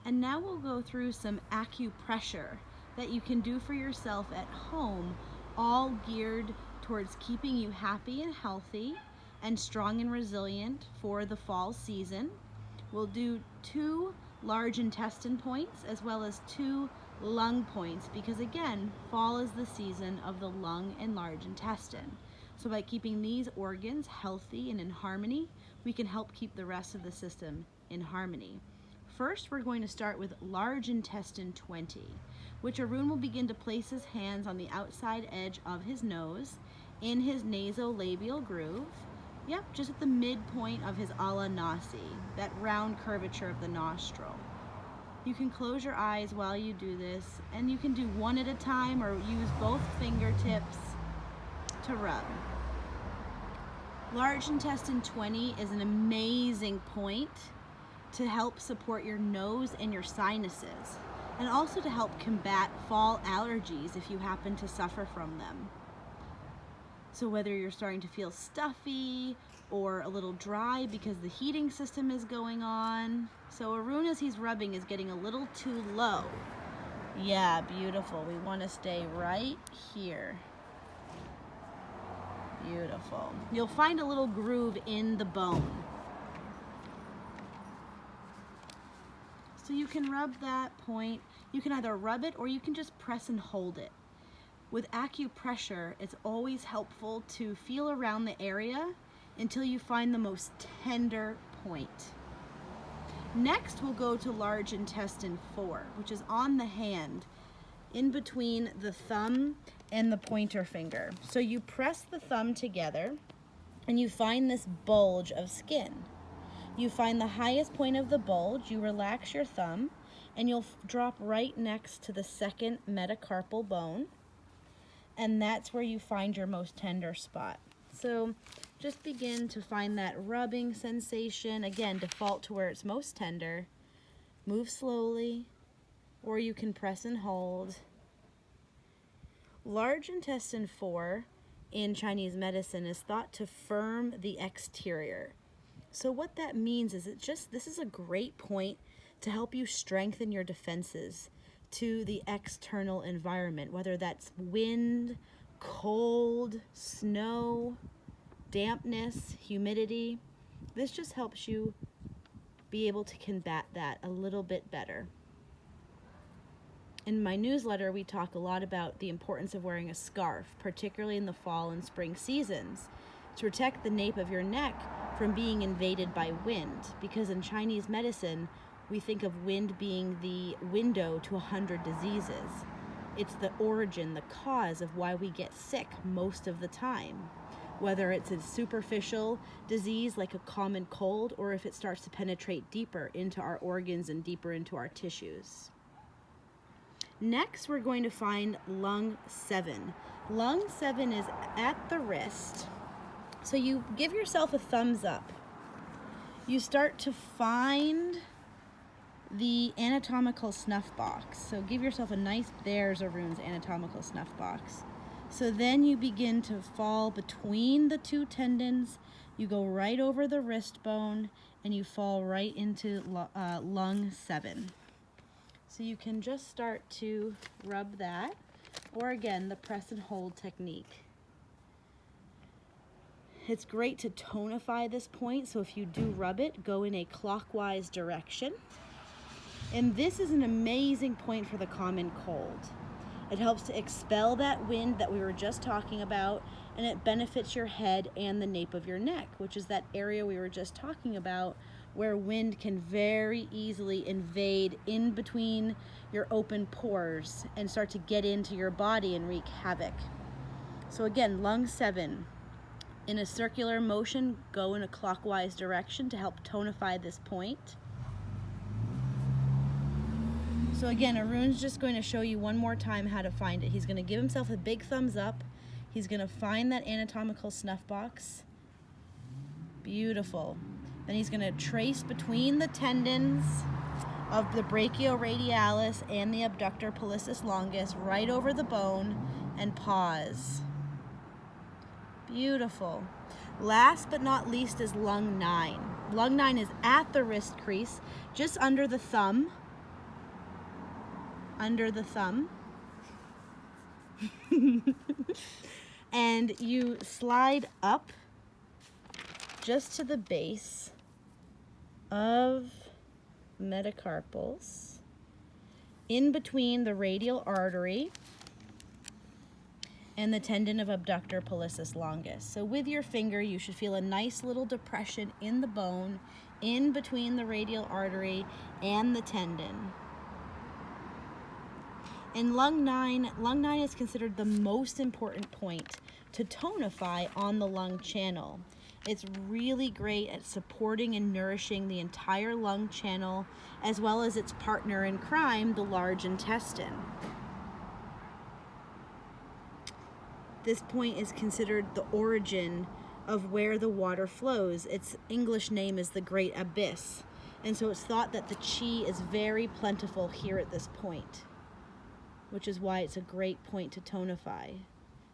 And now we'll go through some acupressure that you can do for yourself at home, all geared towards keeping you happy and healthy and strong and resilient for the fall season. We'll do 2 large intestine points as well as 2 lung points, because again, fall is the season of the lung and large intestine. So by keeping these organs healthy and in harmony, we can help keep the rest of the system in harmony. First, we're going to start with large intestine 20, which Arun will begin to place his hands on the outside edge of his nose in his nasolabial groove. Yep, just at the midpoint of his ala nasi, that round curvature of the nostril. You can close your eyes while you do this, and you can do one at a time or use both fingertips to rub. Large intestine 20 is an amazing point to help support your nose and your sinuses, and also to help combat fall allergies if you happen to suffer from them. So whether you're starting to feel stuffy or a little dry because the heating system is going on. So Arun, as he's rubbing, is getting a little too low. Yeah, beautiful. We want to stay right here. Beautiful. You'll find a little groove in the bone. So you can rub that point. You can either rub it or you can just press and hold it. With acupressure, it's always helpful to feel around the area until you find the most tender point. Next, we'll go to large intestine 4, which is on the hand, in between the thumb and the pointer finger. So you press the thumb together and you find this bulge of skin. You find the highest point of the bulge, you relax your thumb, and you'll drop right next to the second metacarpal bone. And that's where you find your most tender spot. So just begin to find that rubbing sensation. Again, default to where it's most tender. Move slowly, or you can press and hold. Large intestine 4 in Chinese medicine is thought to firm the exterior. So what that means is this is a great point to help you strengthen your defenses to the external environment, whether that's wind, cold, snow, dampness, humidity. This just helps you be able to combat that a little bit better. In my newsletter, we talk a lot about the importance of wearing a scarf, particularly in the fall and spring seasons, to protect the nape of your neck from being invaded by wind, because in Chinese medicine, we think of wind being the window to 100 diseases. It's the origin, the cause of why we get sick most of the time, whether it's a superficial disease like a common cold, or if it starts to penetrate deeper into our organs and deeper into our tissues. Next, we're going to find lung 7. Lung 7 is at the wrist. So you give yourself a thumbs up. You start to find the anatomical snuff box. So give yourself a nice, there's Arun's anatomical snuff box. So then you begin to fall between the 2 tendons. You go right over the wrist bone and you fall right into lung 7. So you can just start to rub that, or again, the press and hold technique. It's great to tonify this point, so if you do rub it, go in a clockwise direction. And this is an amazing point for the common cold. It helps to expel that wind that we were just talking about, and it benefits your head and the nape of your neck, which is that area we were just talking about where wind can very easily invade in between your open pores and start to get into your body and wreak havoc. So again, lung 7. In a circular motion, go in a clockwise direction to help tonify this point. So again, Arun's just going to show you one more time how to find it. He's going to give himself a big thumbs up. He's going to find that anatomical snuff box. Beautiful. Then he's going to trace between the tendons of the brachioradialis and the abductor pollicis longus right over the bone and pause. Beautiful. Last but not least is lung 9. Lung 9 is at the wrist crease, just under the thumb. under the thumb. And you slide up just to the base of metacarpals, in between the radial artery and the tendon of abductor pollicis longus. So with your finger, you should feel a nice little depression in the bone, in between the radial artery and the tendon. In lung 9 is considered the most important point to tonify on the lung channel. It's really great at supporting and nourishing the entire lung channel, as well as its partner in crime, the large intestine. This point is considered the origin of where the water flows. Its English name is the Great Abyss. And so it's thought that the chi is very plentiful here at this point, which is why it's a great point to tonify.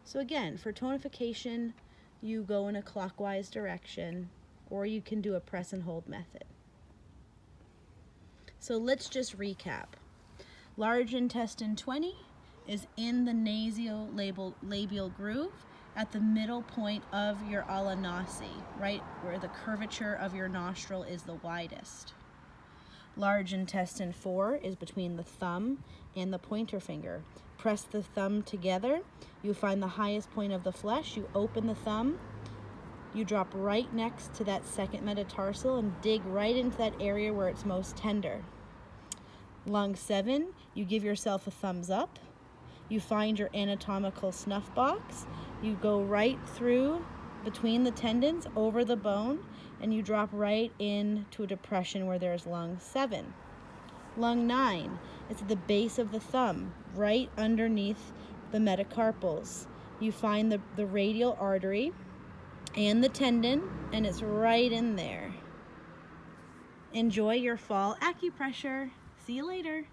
So again, for tonification, you go in a clockwise direction, or you can do a press and hold method. So let's just recap. Large intestine 20 is in the nasolabial groove at the middle point of your ala nasi, right where the curvature of your nostril is the widest. Large intestine 4 is between the thumb and the pointer finger. Press the thumb together. You find the highest point of the flesh. You open the thumb. You drop right next to that second metatarsal and dig right into that area where it's most tender. Lung 7, you give yourself a thumbs up. You find your anatomical snuff box. You go right through between the tendons over the bone, and you drop right into a depression where there's lung 7. Lung 9, it's at the base of the thumb, right underneath the metacarpals. You find the radial artery and the tendon, and it's right in there. Enjoy your fall acupressure. See you later.